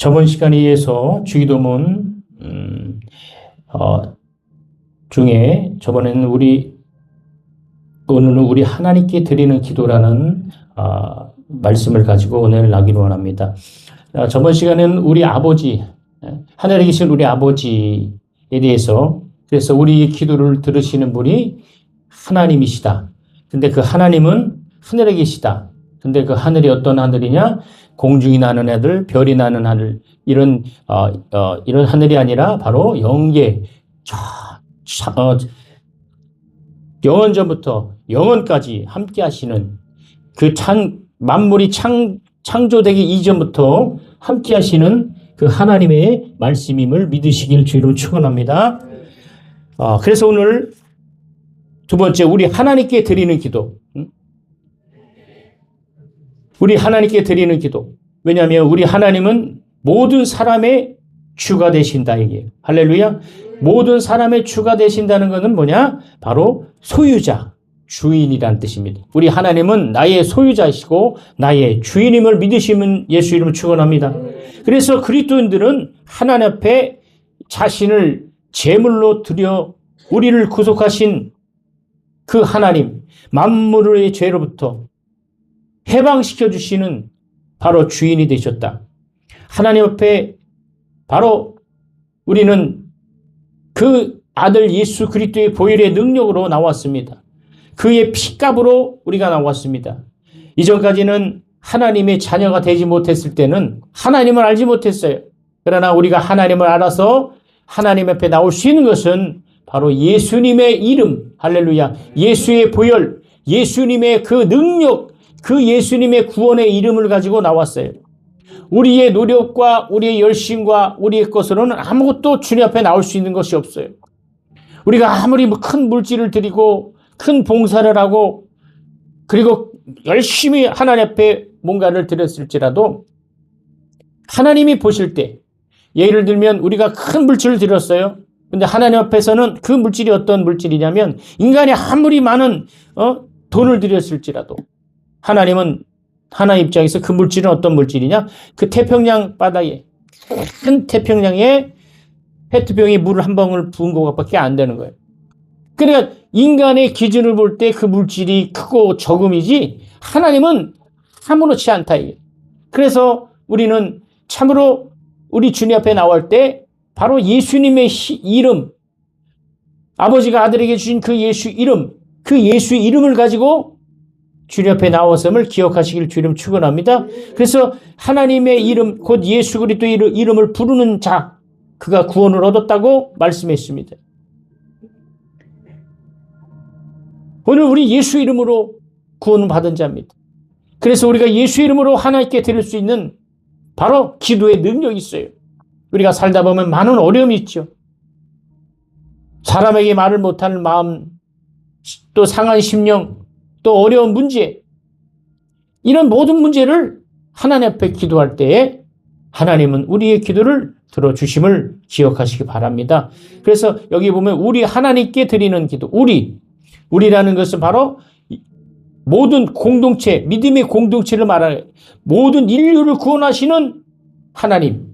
저번 시간에 이어서 주기도문 중에 저번에는 오늘은 우리 하나님께 드리는 기도라는 말씀을 가지고 은혜를 나기로 원합니다. 저번 시간에는 우리 아버지, 하늘에 계신 우리 아버지에 대해서, 그래서 우리 기도를 들으시는 분이 하나님이시다. 근데 그 하나님은 하늘에 계시다. 근데 그 하늘이 어떤 하늘이냐? 공중이 나는 하늘, 별이 나는 하늘, 이런 하늘이 아니라 바로 영계, 영원전부터 영원까지 함께 하시는 그 만물이 창조되기 이전부터 함께 하시는 그 하나님의 말씀임을 믿으시길 주로 축원합니다. 그래서 오늘 두 번째, 우리 하나님께 드리는 기도. 우리 하나님께 드리는 기도. 왜냐하면 우리 하나님은 모든 사람의 주가 되신다, 이게. 할렐루야. 모든 사람의 주가 되신다는 것은 뭐냐? 바로 소유자, 주인이란 뜻입니다. 우리 하나님은 나의 소유자이시고 나의 주인임을 믿으시면 예수 이름을 축원합니다. 그래서 그리스도인들은 하나님 앞에 자신을 제물로 드려 우리를 구속하신 그 하나님, 만물의 죄로부터 해방시켜 주시는 바로 주인이 되셨다. 하나님 앞에 바로 우리는 그 아들 예수 그리스도의 보혈의 능력으로 나왔습니다. 그의 피값으로 우리가 나왔습니다. 이전까지는 하나님의 자녀가 되지 못했을 때는 하나님을 알지 못했어요. 그러나 우리가 하나님을 알아서 하나님 앞에 나올 수 있는 것은 바로 예수님의 이름, 할렐루야, 예수의 보혈, 예수님의 그 능력, 그 예수님의 구원의 이름을 가지고 나왔어요. 우리의 노력과 우리의 열심과 우리의 것으로는 아무것도 주님 앞에 나올 수 있는 것이 없어요. 우리가 아무리 큰 물질을 드리고 큰 봉사를 하고 그리고 열심히 하나님 앞에 뭔가를 드렸을지라도 하나님이 보실 때, 예를 들면 우리가 큰 물질을 드렸어요. 근데 하나님 앞에서는 그 물질이 어떤 물질이냐면, 인간이 아무리 많은 돈을 드렸을지라도 하나님은, 하나님 입장에서 그 물질은 어떤 물질이냐? 그 태평양 바다에, 큰 태평양에 페트병에 물을 한 방울 부은 것밖에 안 되는 거예요. 그러니까 인간의 기준을 볼 때 그 물질이 크고 적음이지 하나님은 아무렇지 않다, 이게. 그래서 우리는 참으로 우리 주님 앞에 나올 때 바로 예수님의 이름, 아버지가 아들에게 주신 그 예수 이름, 그 예수 이름을 가지고 주님 앞에 나왔음을 기억하시길 주님 축원합니다. 그래서 하나님의 이름, 곧 예수 그리스도의 이름을 부르는 자, 그가 구원을 얻었다고 말씀했습니다. 오늘 우리 예수 이름으로 구원을 받은 자입니다. 그래서 우리가 예수 이름으로 하나님께 드릴 수 있는 바로 기도의 능력이 있어요. 우리가 살다 보면 많은 어려움이 있죠. 사람에게 말을 못하는 마음, 또 상한 심령, 또 어려운 문제, 이런 모든 문제를 하나님 앞에 기도할 때에 하나님은 우리의 기도를 들어주심을 기억하시기 바랍니다. 그래서 여기 보면 우리 하나님께 드리는 기도, 우리라는 것은 바로 모든 공동체, 믿음의 공동체를 말하는, 모든 인류를 구원하시는 하나님,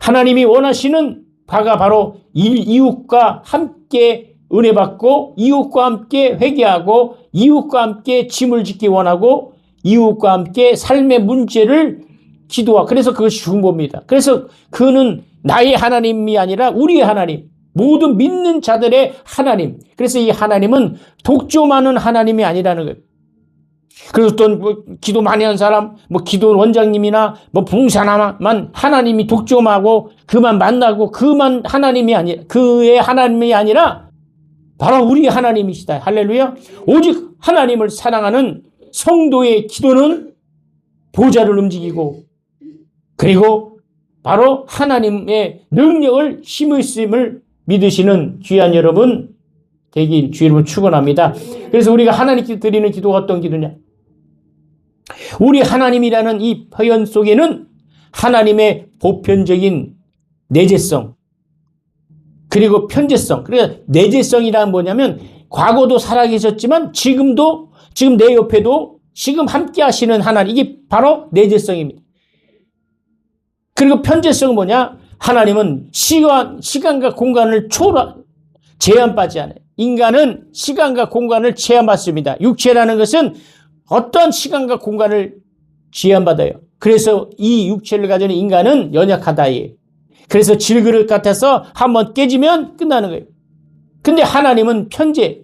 하나님이 원하시는 바가 바로 이웃과 함께 은혜 받고, 이웃과 함께 회개하고, 이웃과 함께 짐을 짓기 원하고, 이웃과 함께 삶의 문제를 기도하고, 그래서 그것이 중보입니다. 그래서 그는 나의 하나님이 아니라 우리의 하나님, 모든 믿는 자들의 하나님. 그래서 이 하나님은 독점하는 하나님이 아니라는 거예요. 그래서 또 기도 많이 한 사람, 기도 원장님이나 봉사나만 하나님이 독점하고 그만 만나고 그만 하나님이 아니라, 그의 하나님이 아니라 바로 우리 하나님이시다. 할렐루야. 오직 하나님을 사랑하는 성도의 기도는 보좌를 움직이고, 그리고 바로 하나님의 능력을 힘을 쓰임을 믿으시는 귀한 여러분 되길 주 이름으로 축원합니다. 그래서 우리가 하나님께 드리는 기도가 어떤 기도냐? 우리 하나님이라는 이 표현 속에는 하나님의 보편적인 내재성, 그리고 편재성. 그러니까 내재성이란 뭐냐면 과거도 살아계셨지만 지금 내 옆에도 지금 함께 하시는 하나님, 이게 바로 내재성입니다. 그리고 편재성은 뭐냐? 하나님은 시간과 공간을 제한받지 않아요. 인간은 시간과 공간을 제한받습니다. 육체라는 것은 어떤 시간과 공간을 제한받아요. 그래서 이 육체를 가진 인간은 연약하다. 그래서 질그릇 같아서 한번 깨지면 끝나는 거예요. 근데 하나님은 편재,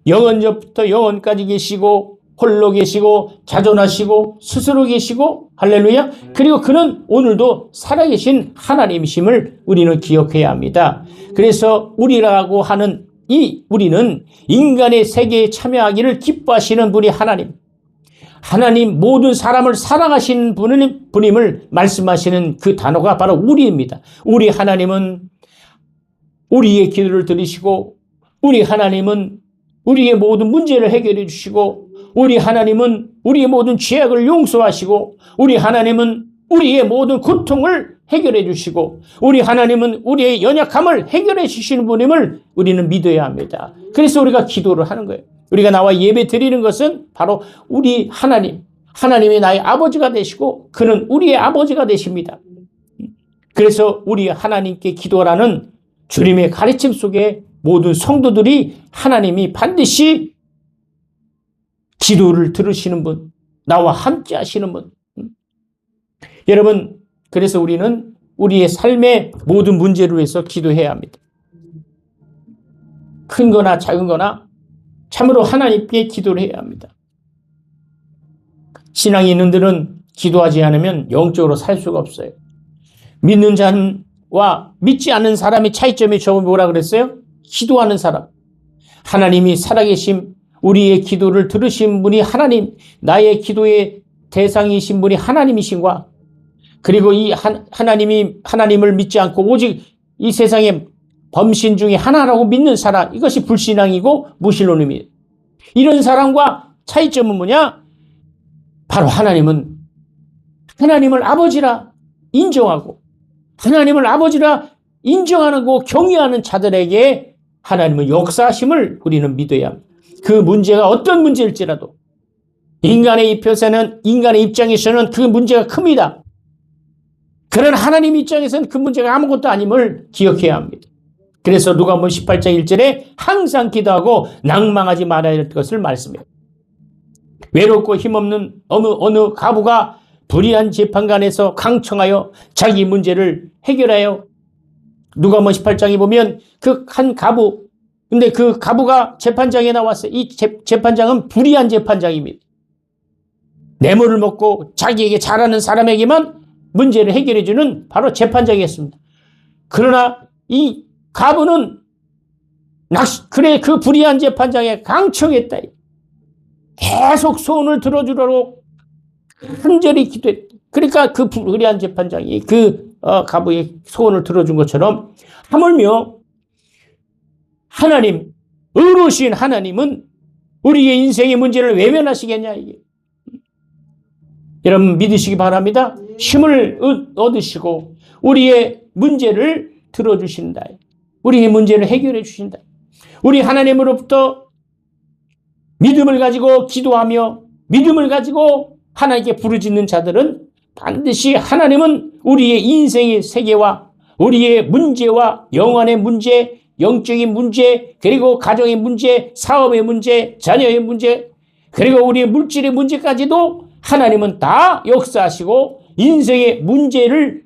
영원전부터 영원까지 계시고 홀로 계시고 자존하시고 스스로 계시고 할렐루야. 그리고 그는 오늘도 살아계신 하나님이심을 우리는 기억해야 합니다. 그래서 우리라고 하는 우리는 인간의 세계에 참여하기를 기뻐하시는 분이 하나님 모든 사람을 사랑하시는 분임을 말씀하시는 그 단어가 바로 우리입니다. 우리 하나님은 우리의 기도를 들으시고 우리 하나님은 우리의 모든 문제를 해결해 주시고 우리 하나님은 우리의 모든 죄악을 용서하시고 우리 하나님은 우리의 모든 고통을 해결해 주시고 우리 하나님은 우리의 연약함을 해결해 주시는 분임을 우리는 믿어야 합니다. 그래서 우리가 기도를 하는 거예요. 우리가 나와 예배 드리는 것은 바로 우리 하나님이 나의 아버지가 되시고 그는 우리의 아버지가 되십니다. 그래서 우리 하나님께 기도하라는 주님의 가르침 속에 모든 성도들이 하나님이 반드시 기도를 들으시는 분, 나와 함께 하시는 분. 여러분, 그래서 우리는 우리의 삶의 모든 문제를 위해서 기도해야 합니다. 큰 거나 작은 거나 참으로 하나님께 기도를 해야 합니다. 신앙이 있는들은 기도하지 않으면 영적으로 살 수가 없어요. 믿는 자와 믿지 않는 사람의 차이점이 저번에 뭐라 그랬어요? 기도하는 사람. 하나님이 살아계심, 우리의 기도를 들으신 분이 하나님, 나의 기도의 대상이신 분이 하나님이신과 그리고 이 하나님을 믿지 않고 오직 이 세상에 범신 중에 하나라고 믿는 사람, 이것이 불신앙이고 무신론입니다. 이런 사람과 차이점은 뭐냐? 바로 하나님은 하나님을 아버지라 인정하고 하나님을 아버지라 인정하고 경외하는 자들에게 하나님은 역사하심을 우리는 믿어야 합니다. 그 문제가 어떤 문제일지라도 인간의 입장에서는 그 문제가 큽니다. 그러나 하나님 입장에서는 그 문제가 아무것도 아님을 기억해야 합니다. 그래서 누가복음 18장 1절에 항상 기도하고 낭망하지 말아야 할 것을 말씀해요. 외롭고 힘없는 어느 가부가 불의한 재판관에서 강청하여 자기 문제를 해결하여 누가복음 18장에 보면 그 한 가부, 근데 그 가부가 재판장에 나왔어요. 이 재판장은 불의한 재판장입니다. 뇌물을 먹고 자기에게 잘하는 사람에게만 문제를 해결해주는 바로 재판장이었습니다. 그러나 이 가부는 그 불의한 재판장에 강청했다. 계속 소원을 들어주라고 간절히 기도했다. 그러니까 그 불의한 재판장이 가부의 소원을 들어준 것처럼 하물며 하나님, 의로우신 하나님은 우리의 인생의 문제를 외면하시겠냐 이게. 여러분 믿으시기 바랍니다. 힘을 얻으시고 우리의 문제를 들어주신다. 우리의 문제를 해결해 주신다. 우리 하나님으로부터 믿음을 가지고 기도하며 믿음을 가지고 하나님께 부르짖는 자들은 반드시 하나님은 우리의 인생의 세계와 우리의 문제와 영혼의 문제, 영적인 문제, 그리고 가정의 문제, 사업의 문제, 자녀의 문제, 그리고 우리의 물질의 문제까지도 하나님은 다 역사하시고 인생의 문제를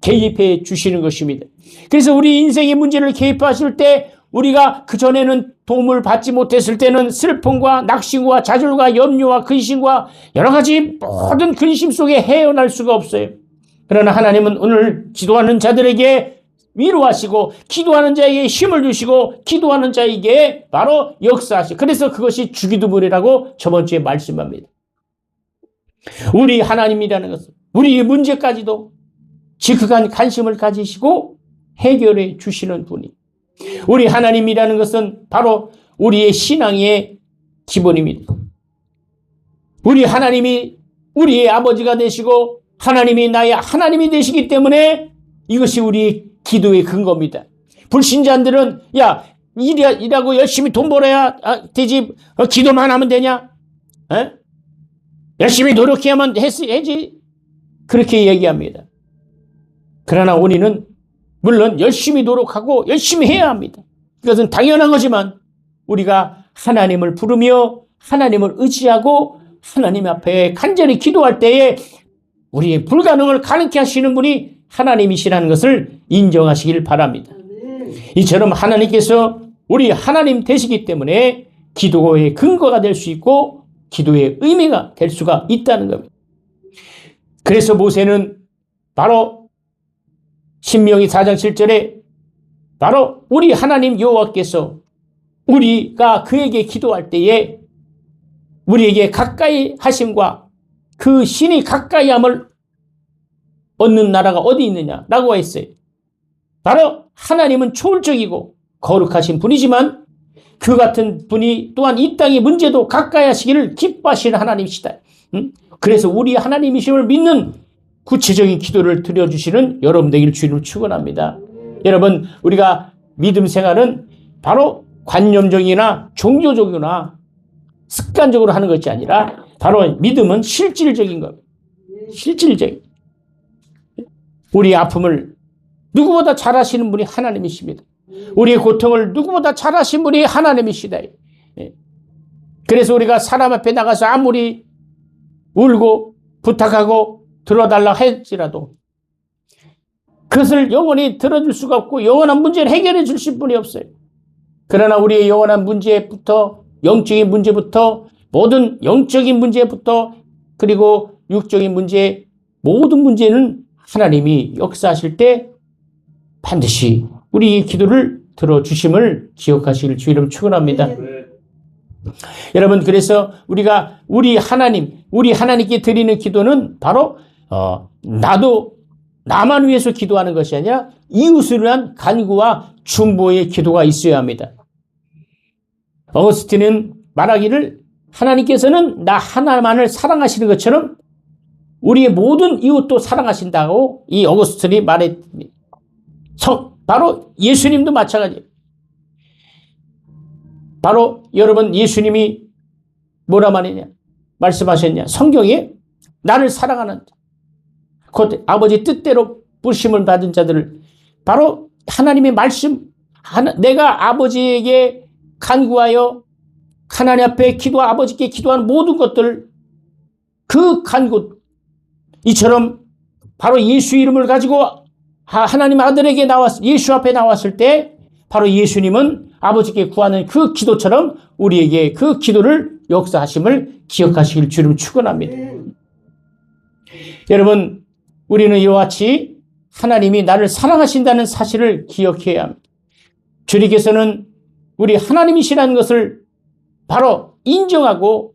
개입해 주시는 것입니다. 그래서 우리 인생의 문제를 개입하실 때 우리가 그전에는 도움을 받지 못했을 때는 슬픔과 낙심과 좌절과 염려와 근심과 여러 가지 모든 근심 속에 헤어날 수가 없어요. 그러나 하나님은 오늘 기도하는 자들에게 위로하시고 기도하는 자에게 힘을 주시고 기도하는 자에게 바로 역사하시고 그래서 그것이 주기도문이라고 저번 주에 말씀합니다. 우리 하나님이라는 것은 우리의 문제까지도 지극한 관심을 가지시고 해결해 주시는 분이 우리 하나님이라는 것은 바로 우리의 신앙의 기본입니다. 우리 하나님이 우리의 아버지가 되시고 하나님이 나의 하나님이 되시기 때문에 이것이 우리의 기도의 근거입니다. 불신자들은 일하고 열심히 돈 벌어야 되지 기도만 하면 되냐? 열심히 노력해야만 해야지 그렇게 얘기합니다. 그러나 우리는 물론 열심히 노력하고 열심히 해야 합니다. 이것은 당연한 거지만 우리가 하나님을 부르며 하나님을 의지하고 하나님 앞에 간절히 기도할 때에 우리의 불가능을 가능케 하시는 분이 하나님이시라는 것을 인정하시길 바랍니다. 이처럼 하나님께서 우리 하나님 되시기 때문에 기도의 근거가 될 수 있고 기도의 의미가 될 수가 있다는 겁니다. 그래서 모세는 바로 신명기 4장 7절에 바로 우리 하나님 여호와께서 우리가 그에게 기도할 때에 우리에게 가까이 하심과 그 신이 가까이 함을 얻는 나라가 어디 있느냐라고 했어요. 바로 하나님은 초월적이고 거룩하신 분이지만 그 같은 분이 또한 이 땅의 문제도 가까이 하시기를 기뻐하시는 하나님이시다. 그래서 우리 하나님이심을 믿는 구체적인 기도를 드려주시는 여러분 되기를 주님을 축원합니다. 여러분, 우리가 믿음 생활은 바로 관념적이나 종교적이나 습관적으로 하는 것이 아니라 바로 믿음은 실질적인 겁니다. 실질적인. 우리의 아픔을 누구보다 잘 아시는 분이 하나님이십니다. 우리의 고통을 누구보다 잘 아신 분이 하나님이시다. 그래서 우리가 사람 앞에 나가서 아무리 울고 부탁하고 들어달라 할지라도 그것을 영원히 들어줄 수가 없고 영원한 문제를 해결해 주실 분이 없어요. 그러나 우리의 영원한 문제부터 영적인 문제부터 모든 영적인 문제부터 그리고 육적인 문제 모든 문제는 하나님이 역사하실 때 반드시 우리의 기도를 들어주심을 기억하시길 주 이름 축원합니다. 여러분, 그래서 우리가 우리 하나님께 드리는 기도는 바로 나만 위해서 기도하는 것이 아니라 이웃을 위한 간구와 중보의 기도가 있어야 합니다. 어거스틴은 말하기를 하나님께서는 나 하나만을 사랑하시는 것처럼 우리의 모든 이웃도 사랑하신다고 이 어거스틴이 말했습니다. 바로 예수님도 마찬가지예요. 바로 여러분 예수님이 뭐라 말씀하셨냐? 성경에 나를 사랑하는 곧 아버지 뜻대로 부르심을 받은 자들을 바로 하나님의 말씀 내가 아버지에게 간구하여 하나님 앞에 아버지께 기도하는 모든 것들 그 간구 이처럼 바로 예수 이름을 가지고 하나님 아들에게 예수 앞에 나왔을 때 바로 예수님은 아버지께 구하는 그 기도처럼 우리에게 그 기도를 역사하심을 기억하시길 주님 축원합니다. 여러분, 우리는 이와 같이 하나님이 나를 사랑하신다는 사실을 기억해야 합니다. 주님께서는 우리 하나님이시라는 것을 바로 인정하고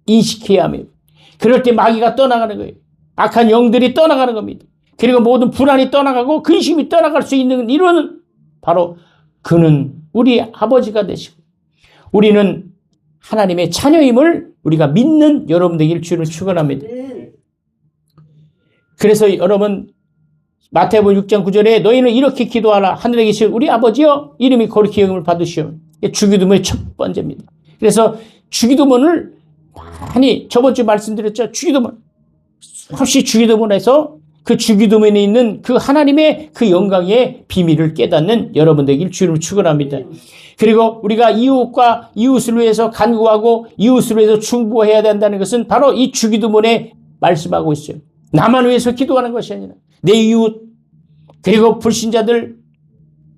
인식해야 합니다. 그럴 때 마귀가 떠나가는 거예요. 악한 영들이 떠나가는 겁니다. 그리고 모든 불안이 떠나가고 근심이 떠나갈 수 있는 이유는 바로 그는 우리 아버지가 되시고 우리는 하나님의 자녀임을 우리가 믿는 여러분 되기를 주를 축원합니다. 그래서 여러분 마태복음 6장 9절에 너희는 이렇게 기도하라. 하늘에 계신 우리 아버지여 이름이 거룩히 여김을 받으시오. 주기도문의 첫 번째입니다. 그래서 주기도문을 많이 저번 주 말씀드렸죠. 주기도문 혹시 주기도문에서 그 주기도문에 있는 그 하나님의 그 영광의 비밀을 깨닫는 여러분 되길 주님을 축원합니다. 그리고 우리가 이웃을 위해서 간구하고 이웃을 위해서 중보해야 된다는 것은 바로 이 주기도문에 말씀하고 있어요. 나만 위해서 기도하는 것이 아니라 내 이웃 그리고 불신자들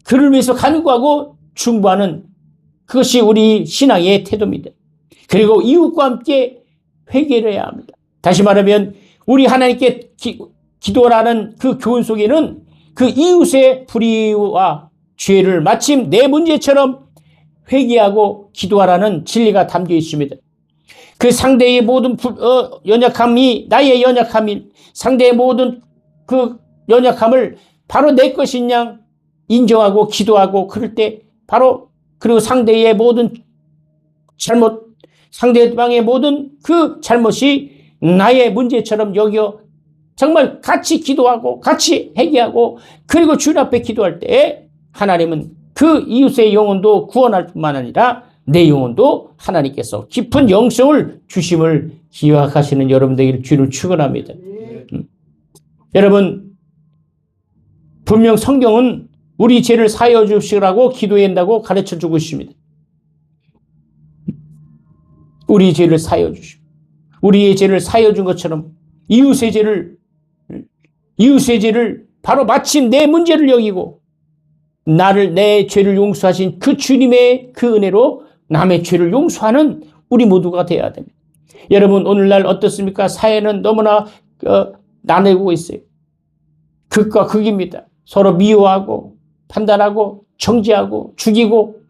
그를 위해서 간구하고 중보하는 그것이 우리 신앙의 태도입니다. 그리고 이웃과 함께 회개를 해야 합니다. 다시 말하면 우리 하나님께 기도라는 그 교훈 속에는 그 이웃의 불의와 죄를 마침 내 문제처럼 회개하고 기도하라는 진리가 담겨 있습니다. 그 상대의 모든 연약함이 나의 연약함인 상대의 모든 그 연약함을 바로 내 것인 양 인정하고 기도하고 그럴 때 바로 그리고 상대의 모든 상대방의 모든 그 잘못이 나의 문제처럼 여겨 정말 같이 기도하고 같이 회개하고 그리고 주님 앞에 기도할 때 하나님은 그 이웃의 영혼도 구원할 뿐만 아니라 내 영혼도 하나님께서 깊은 영성을 주심을 기억하시는 여러분 되기를 주를 축원합니다. 여러분 분명 성경은 우리 죄를 사하여 주시라고 기도해야 한다고 가르쳐 주고 있습니다. 우리 죄를 사하여 주시고, 우리의 죄를 사하여 준 것처럼 이웃의 죄를 바로 마침 내 문제를 여기고 내 죄를 용서하신 그 주님의 그 은혜로 남의 죄를 용서하는 우리 모두가 되어야 됩니다. 여러분, 오늘날 어떻습니까? 사회는 너무나 나뉘고 있어요. 극과 극입니다. 서로 미워하고 판단하고 정죄하고 죽이고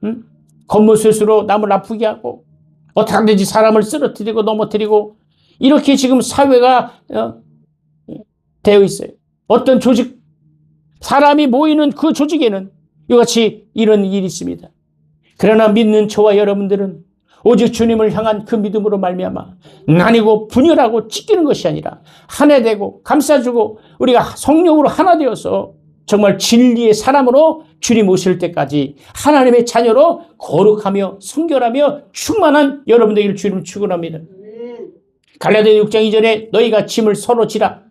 겉모습으로 남을 아프게 하고 어떻게 하든지 사람을 쓰러뜨리고 넘어뜨리고 이렇게 지금 사회가 되어 있어요. 어떤 조직, 사람이 모이는 그 조직에는 이같이 이런 일이 있습니다. 그러나 믿는 저와 여러분들은 오직 주님을 향한 그 믿음으로 말미암아 나뉘고 분열하고 찢기는 것이 아니라 하나 되고 감싸주고 우리가 성령으로 하나 되어서 정말 진리의 사람으로 주님 오실 때까지 하나님의 자녀로 거룩하며 순결하며 충만한 여러분 되기를 주님 축원합니다. 갈라디아 6장 2절에 너희가 짐을 서로 지라.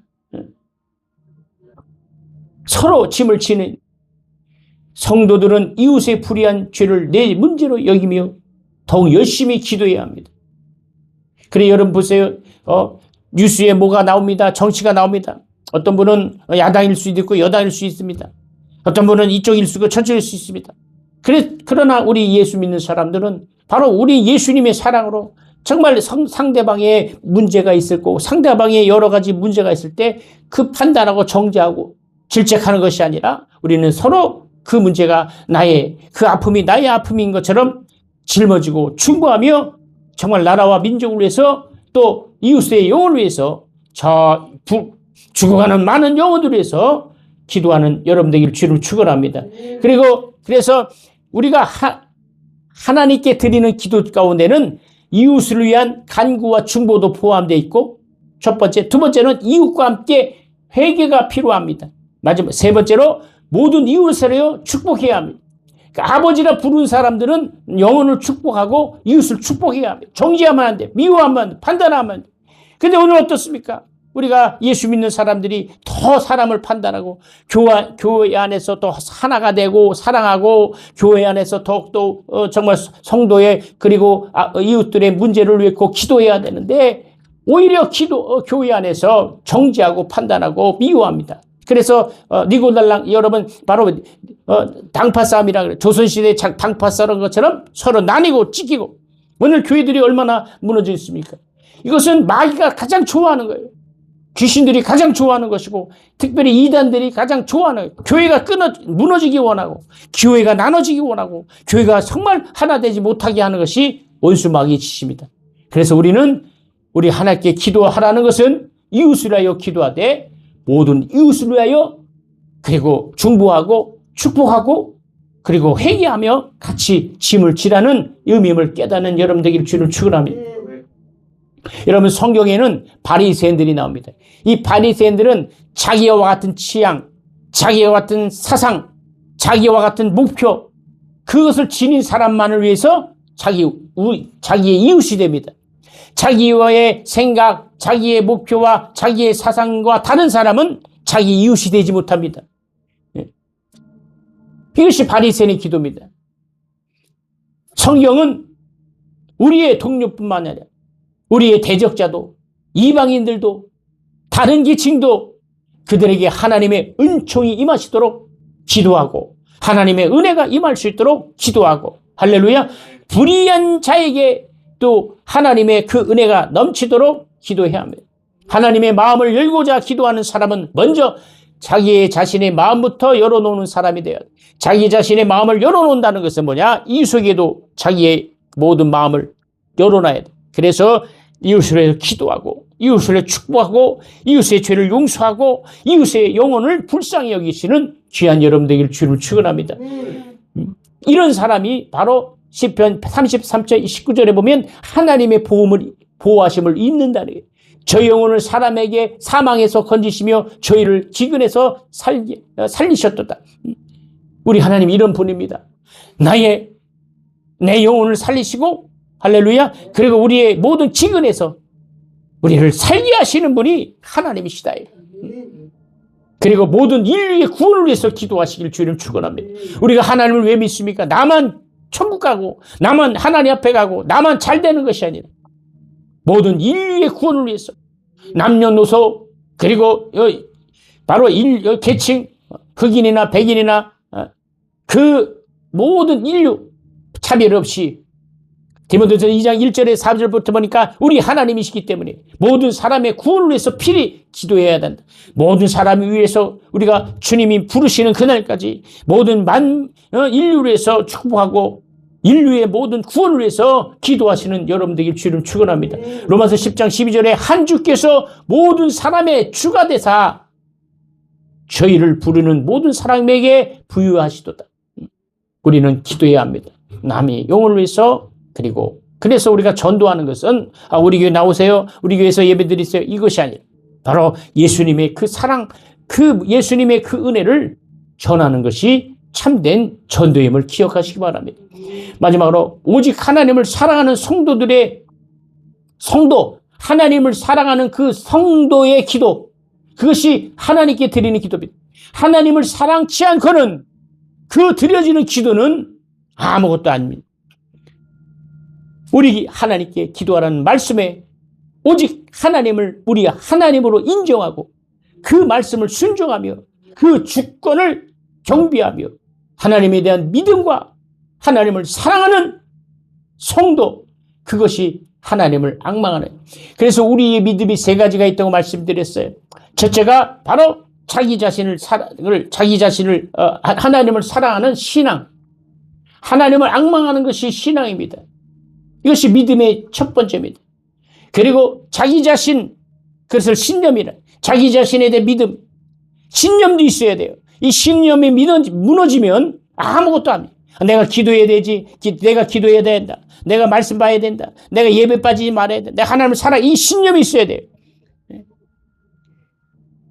서로 짐을 지는 성도들은 이웃의 불의한 죄를 내 문제로 여기며 더욱 열심히 기도해야 합니다. 그래 여러분 보세요. 뉴스에 뭐가 나옵니다. 정치가 나옵니다. 어떤 분은 야당일 수도 있고 여당일 수 있습니다. 어떤 분은 이쪽일 수 있고 저쪽일 수 있습니다. 그러나 우리 예수 믿는 사람들은 바로 우리 예수님의 사랑으로 정말 상대방의 문제가 있을 거고 상대방의 여러 가지 문제가 있을 때 그 판단하고 정죄하고 질책하는 것이 아니라 우리는 서로 그 문제가 그 아픔이 나의 아픔인 것처럼 짊어지고 충고하며 정말 나라와 민족을 위해서 또 이웃의 영혼을 위해서 죽어가는 많은 영혼들을 위해서 기도하는 여러분 되기를 주를 축원합니다. 그래서 우리가 하나님께 드리는 기도 가운데는 이웃을 위한 간구와 중보도 포함되어 있고 첫 번째, 두 번째는 이웃과 함께 회개가 필요합니다. 마지막 세 번째로 모든 이웃을 축복해야 합니다. 그러니까 아버지라 부른 사람들은 영혼을 축복하고 이웃을 축복해야 합니다. 정죄하면 안 돼. 미워하면 안 돼. 판단하면 안 돼. 근데 오늘 어떻습니까? 우리가 예수 믿는 사람들이 더 사람을 판단하고 교회 안에서 또 하나가 되고 사랑하고 교회 안에서 더욱더 정말 성도의 그리고 이웃들의 문제를 위해 기도해야 되는데 오히려 교회 안에서 정죄하고 판단하고 미워합니다. 그래서 니고달랑 여러분 바로 당파 싸움이라 그래요. 조선시대 당파 싸움인 것처럼 서로 나뉘고 찢기고 오늘 교회들이 얼마나 무너져 있습니까? 이것은 마귀가 가장 좋아하는 거예요. 귀신들이 가장 좋아하는 것이고 특별히 이단들이 가장 좋아하는 거예요. 교회가 무너지기 원하고 교회가 나눠지기 원하고 교회가 정말 하나 되지 못하게 하는 것이 원수 마귀의 짓입니다. 그래서 우리 하나님께 기도하라는 것은 이웃을 위하여 기도하되 모든 이웃을 위하여 그리고 중보하고 축복하고 그리고 회개하며 같이 짐을 지라는 의미를 깨닫는 여러분 되기를 주를 축원합니다. 여러분 성경에는 바리새인들이 나옵니다. 이 바리새인들은 자기와 같은 취향, 자기와 같은 사상, 자기와 같은 목표 그것을 지닌 사람만을 위해서 자기의 이웃이 됩니다. 자기의 생각, 자기의 목표와 자기의 사상과 다른 사람은 자기 이웃이 되지 못합니다. 이것이 바리새인의 기도입니다. 성경은 우리의 동료뿐만 아니라 우리의 대적자도 이방인들도 다른 계층도 그들에게 하나님의 은총이 임하시도록 기도하고 하나님의 은혜가 임할 수 있도록 기도하고 할렐루야 불의한 자에게 또 하나님의 그 은혜가 넘치도록 기도해야 합니다. 하나님의 마음을 열고자 기도하는 사람은 먼저 자기 자신의 마음부터 열어놓는 사람이 돼야 돼. 자기 자신의 마음을 열어놓는다는 것은 뭐냐? 이웃에게도 자기의 모든 마음을 열어놔야 돼. 그래서 이웃을 위해서 기도하고 이웃을 위해 축복하고 이웃의 죄를 용서하고 이웃의 영혼을 불쌍히 여기시는 귀한 여러분 되기를 주를 축원합니다. 이런 사람이 바로 시편 33절 19절에 보면 하나님의 보호하심을 입는다는 거예요. 저희 영혼을 사람에게 사망에서 건지시며 저희를 기근에서 살리셨도다. 우리 하나님 이런 분입니다. 내 영혼을 살리시고 할렐루야 그리고 우리의 모든 기근에서 우리를 살게 하시는 분이 하나님이시다. 그리고 모든 인류의 구원을 위해서 기도하시길 주님 축원합니다. 우리가 하나님을 왜 믿습니까? 나만 천국 가고 나만 하나님 앞에 가고 나만 잘 되는 것이 아니라 모든 인류의 구원을 위해서 남녀노소 그리고 바로 계층 흑인이나 백인이나 그 모든 인류 차별 없이 디모데전서 2장 1절에 4절부터 보니까 우리 하나님이시기 때문에 모든 사람의 구원을 위해서 필히 기도해야 된다. 모든 사람을 위해서 우리가 주님이 부르시는 그날까지 모든 인류를 위해서 축복하고 인류의 모든 구원을 위해서 기도하시는 여러분들에게 주님 축원합니다. 로마서 10장 12절에 한 주께서 모든 사람의 주가 되사 저희를 부르는 모든 사람에게 부유하시도다. 우리는 기도해야 합니다. 남의 영혼을 위해서 그리고 그래서 우리가 전도하는 것은 우리 교회 나오세요. 우리 교회에서 예배드리세요. 이것이 아니라 바로 예수님의 그 사랑, 예수님의 그 은혜를 전하는 것이 참된 전도임을 기억하시기 바랍니다. 마지막으로 오직 하나님을 사랑하는 하나님을 사랑하는 그 성도의 기도, 그것이 하나님께 드리는 기도입니다. 하나님을 사랑치 않고는 그 드려지는 기도는 아무것도 아닙니다. 우리 하나님께 기도하라는 말씀에 오직 하나님을 우리가 하나님으로 인정하고 그 말씀을 순종하며 그 주권을 경배하며 하나님에 대한 믿음과 하나님을 사랑하는 성도, 그것이 하나님을 앙망하는. 그래서 우리의 믿음이 세 가지가 있다고 말씀드렸어요. 첫째가 바로 하나님을 사랑하는 신앙, 하나님을 앙망하는 것이 신앙입니다. 이것이 믿음의 첫 번째입니다. 그리고 자기 자신, 그것을 신념이라. 자기 자신에 대한 믿음, 신념도 있어야 돼요. 이 신념이 무너지면 아무것도 안 합니다. 내가 기도해야 되지, 내가 기도해야 된다, 내가 말씀 봐야 된다, 내가 예배 빠지지 말아야 된다, 내가 하나님을 사랑, 이 신념이 있어야 돼요.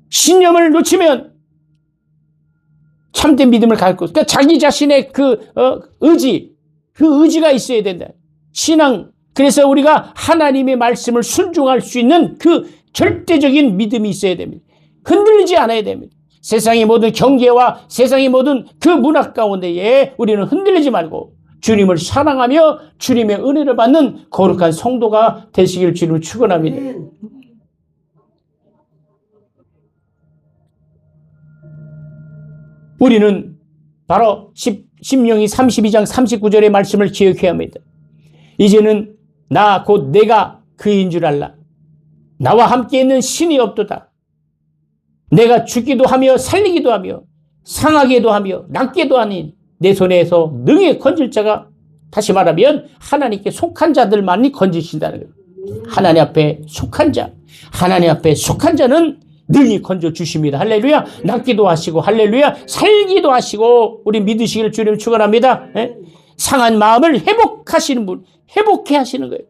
신념을 놓치면 참된 믿음을 갖고, 그러니까 자기 자신의 그 의지가 있어야 된다. 신앙, 그래서 우리가 하나님의 말씀을 순종할 수 있는 그 절대적인 믿음이 있어야 됩니다. 흔들리지 않아야 됩니다. 세상의 모든 경계와 세상의 모든 그 문화 가운데에 우리는 흔들리지 말고 주님을 사랑하며 주님의 은혜를 받는 거룩한 성도가 되시길 주님을 축원합니다. 우리는 바로 신명기 32장 39절의 말씀을 기억해야 합니다. 이제는 나 곧 내가 그인 줄 알라. 나와 함께 있는 신이 없도다. 내가 죽기도 하며 살리기도 하며 상하게도 하며 낫게도 아닌 내 손에서 능히 건질 자가, 다시 말하면 하나님께 속한 자들만이 건지신다는 거예요. 하나님 앞에 속한 자는 능히 건져주십니다. 할렐루야. 낫기도 하시고 할렐루야. 살기도 하시고 우리 믿으시기를 주님 축원합니다. 상한 마음을 회복하시는 분, 회복해 하시는 거예요.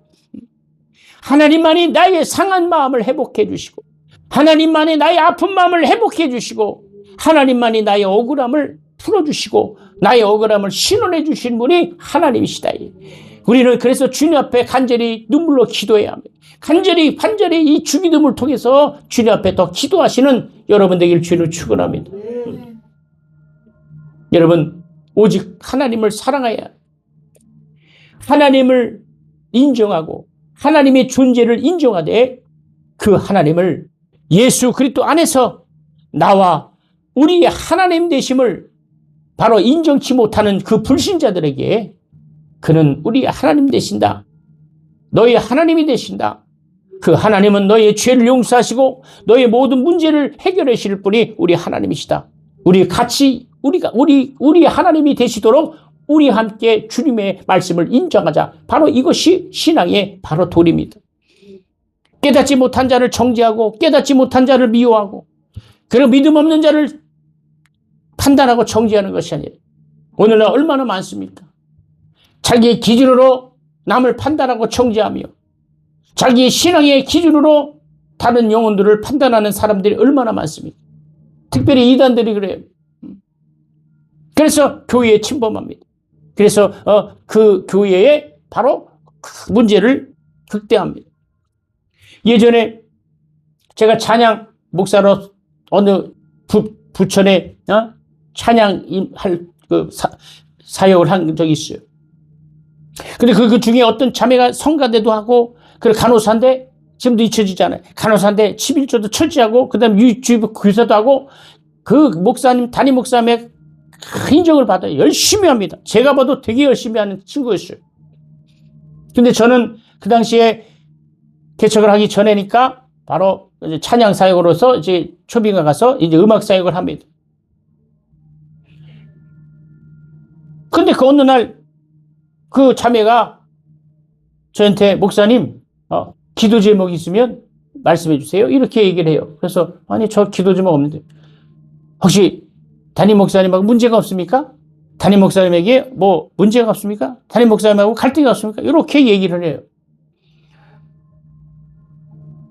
하나님만이 나의 상한 마음을 회복해 주시고 하나님만이 나의 아픈 마음을 회복해 주시고 하나님만이 나의 억울함을 풀어주시고 나의 억울함을 신원해 주신 분이 하나님이시다. 우리는 그래서 주님 앞에 간절히 눈물로 기도해야 합니다. 간절히 이 주기도문을 통해서 주님 앞에 더 기도하시는 여러분 되기를 주님을 축원합니다. 여러분, 오직 하나님을 사랑해야, 하나님을 인정하고 하나님의 존재를 인정하되 그 하나님을 예수 그리스도 안에서 나와 우리의 하나님 되심을 바로 인정치 못하는 그 불신자들에게 그는 우리의 하나님 되신다. 너의 하나님이 되신다. 그 하나님은 너의 죄를 용서하시고 너의 모든 문제를 해결해 주실 분이 우리 하나님이시다. 우리 하나님이 되시도록 우리 함께 주님의 말씀을 인정하자. 바로 이것이 신앙의 바로 도리입니다. 깨닫지 못한 자를 정죄하고 깨닫지 못한 자를 미워하고 그리고 믿음 없는 자를 판단하고 정죄하는 것이 아니라 오늘날 얼마나 많습니까? 자기의 기준으로 남을 판단하고 정죄하며 자기의 신앙의 기준으로 다른 영혼들을 판단하는 사람들이 얼마나 많습니까? 특별히 이단들이 그래요. 그래서 교회에 침범합니다. 그래서 그 교회에 바로 문제를 극대화합니다. 예전에 제가 찬양 목사로 어느 부천에 찬양 그 사역을 한 적이 있어요. 근데 그 중에 어떤 자매가 성가대도 하고, 그리고 간호사인데, 지금도 잊혀지잖아요. 간호사인데 11조도 철저하고, 그 다음에 유튜브 교사도 하고, 그 목사님, 담임 목사님의 큰 인정을 받아요. 열심히 합니다. 제가 봐도 되게 열심히 하는 친구였어요. 근데 저는 그 당시에 개척을 하기 전에니까 바로 이제 찬양 사역으로서 이제 초빙가 가서 이제 음악 사역을 합니다. 근데 그 어느 날 그 자매가 저한테 목사님, 기도 제목 있으면 말씀해 주세요. 이렇게 얘기를 해요. 그래서 아니, 저 기도 제목 없는데. 혹시 담임 목사님하고 문제가 없습니까? 담임 목사님에게 뭐 문제가 없습니까? 담임 목사님하고 갈등이 없습니까? 이렇게 얘기를 해요.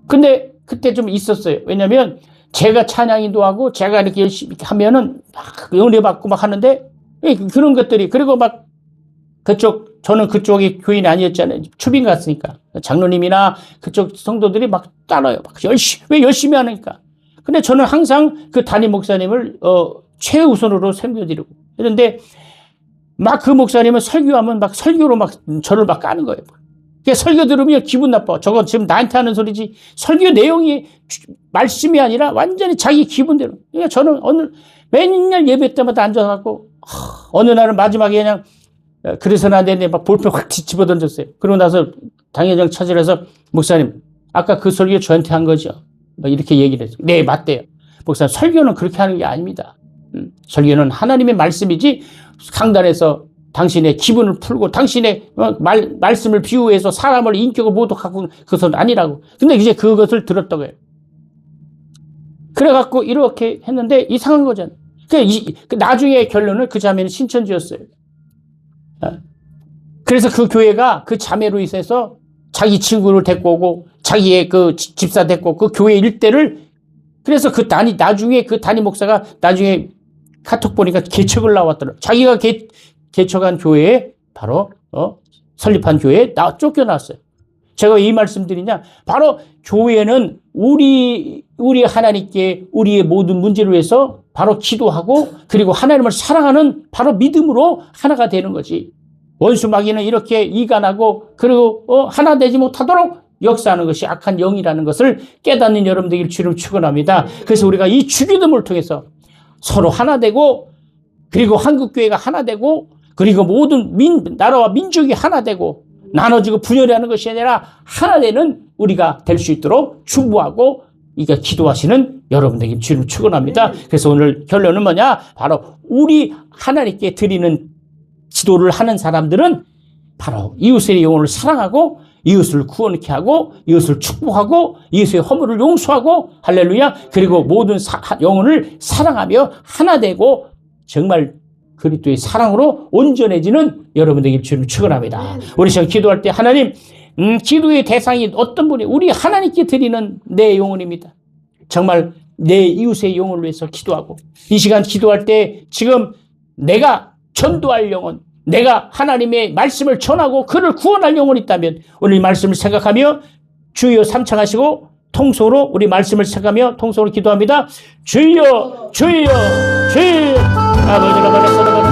근데 그때 좀 있었어요. 왜냐면 제가 찬양 인도하고 제가 이렇게 열심히 하면은 막 은혜 받고 막 하는데 그런 것들이, 그리고 막 저는 그쪽이 교인이 아니었잖아요. 추빙 갔으니까. 장로님이나 그쪽 성도들이 막 따라요. 막 왜 열심히 하니까. 근데 저는 항상 그 담임 목사님을, 최우선으로 섬겨드리고. 그런데 막 그 목사님은 설교하면 막 설교로 막 저를 막 까는 거예요. 그러니까 설교 들으면 기분 나빠. 저거 지금 나한테 하는 소리지. 설교 내용이 말씀이 아니라 완전히 자기 기분대로. 그러니까 저는 맨날 예배 때마다 앉아갖고, 어느 날은 마지막에 그냥 그래서는 안 되는데 막 볼펜 확 집어 던졌어요. 그러고 나서 당회장 찾으러서 목사님, 아까 그 설교 저한테 한 거죠? 막 이렇게 얘기를 했어요. 네, 맞대요. 목사님, 설교는 그렇게 하는 게 아닙니다. 설교는 하나님의 말씀이지 강단에서 당신의 기분을 풀고 당신의 말씀을 비유해서 사람을 인격을 모독하고 그것은 아니라고. 근데 이제 그것을 들었던 거예요. 그래갖고 이렇게 했는데 이상한 거잖아요. 나중에 결론을 그 자매는 신천지였어요. 그래서 그 교회가 그 자매로 인해서 자기 친구를 데리고 오고 자기의 그 집사 데리고 오고 그 교회 일대를, 그래서 나중에 그 담임 목사가 나중에 카톡 보니까 개척을 나왔더라고요. 자기가 개척한 교회에 바로 설립한 교회에 쫓겨났어요. 제가 이 말씀 드리냐, 바로 교회는 우리 하나님께 우리의 모든 문제를 위해서 바로 기도하고 그리고 하나님을 사랑하는 바로 믿음으로 하나가 되는 거지. 원수 마귀는 이렇게 이간하고 그리고 하나 되지 못하도록 역사하는 것이 악한 영이라는 것을 깨닫는 여러분들이 주를 축원합니다. 그래서 우리가 이 주기도문을 통해서 서로 하나 되고, 그리고 한국교회가 하나 되고, 그리고 모든 나라와 민족이 하나 되고, 나눠지고 분열하는 것이 아니라 하나 되는 우리가 될 수 있도록 충고하고 이게 기도하시는 여러분들에게 주를 축원합니다. 그래서 오늘 결론은 뭐냐? 바로 우리 하나님께 드리는 기도를 하는 사람들은 바로 이웃의 영혼을 사랑하고 이웃을 구원케 하고 이웃을 축복하고 이웃의 허물을 용서하고, 할렐루야, 그리고 모든 영혼을 사랑하며 하나 되고 정말 그리스도의 사랑으로 온전해지는 여러분들에게 주를 축원합니다. 우리 시간 기도할 때 하나님, 기도의 대상이 어떤 분이 우리 하나님께 드리는 내 영혼입니다. 정말 내 이웃의 영혼을 위해서 기도하고, 이 시간 기도할 때 지금 내가 전도할 영혼, 내가 하나님의 말씀을 전하고 그를 구원할 영혼이 있다면 오늘 이 말씀을 생각하며 주여 삼창하시고 통성으로 우리 말씀을 생각하며 통성으로 기도합니다. 주여 주여 주여 아버지가 말했사람